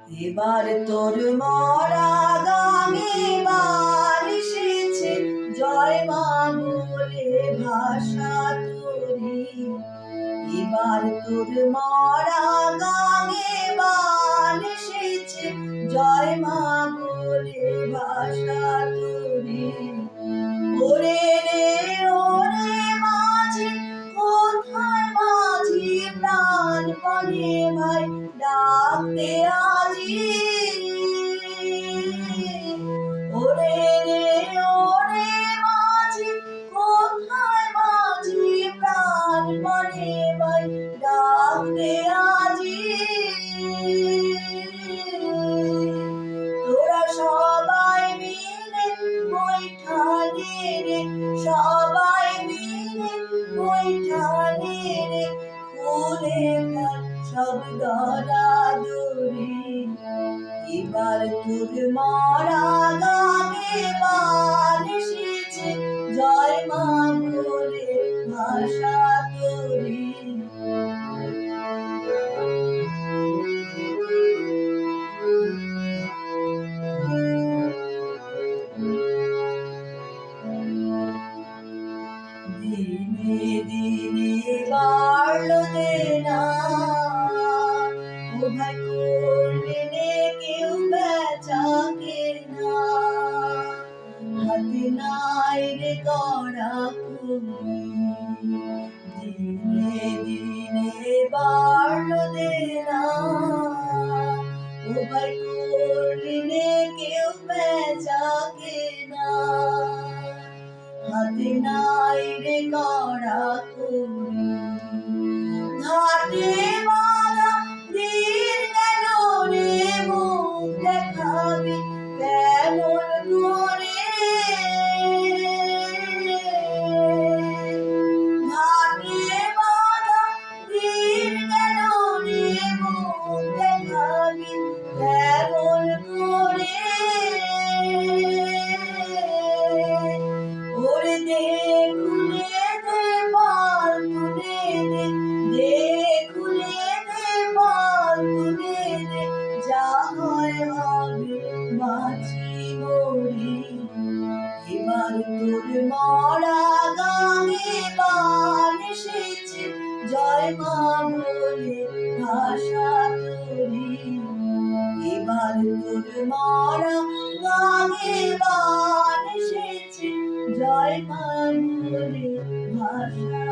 এবার তোর মরা গানে বার এসেছে, জয় মা বলে ভাষা তোরি। এবার তোর মরা গানে বার এসেছে, জয় মা বলে ভাষা তোরি। ওরে রে ওরে মাঝি, কোথায় মাঝি প্রাণপণে ভাই ডাকতে আজি। ওরে রে ওরে মাঝি, কোথায় মাঝি প্রাণপণে ভাই ডাকতে আজি। তোরা সবাই মিলে বৈঠানে রে, সবাই মিলে বৈঠানে রে, খুলে ফেল সব দরাদরি। এবার তোর মরা গানে বার এসেছে, জয় মা বলে ভাষা তোরি। দিনে দিনে বাড়লো দেনা, ও ভাই করবে নে কেউ বেচা কেনা। হাতে নাই রে কড়া কুলি, দিনে দিনে বাড়লো দেনা, ও ভাই করবে নে কেউ বেচা কেনা। হাতে নাই রে কড়া কুলি, ঘাটে বাঁধা দিন গেল রে, মুখ দেখাবি কেমন করে। ঘাটে বাঁধা দিন গেল রে, মুখ দেখাবি কেমন করে। ওরে দে খুলে দে পাল তুলে দে, দে খুলে দে পাল তুলে দে, যা হয় হবে বাঁচি মরি। এবার তোর মরা গানে বার এসেছে, জয় মা বলে ভাষা তোরি। এবার তোর মরা গানে বার এসেছে, জয় মা বলে ভাষা।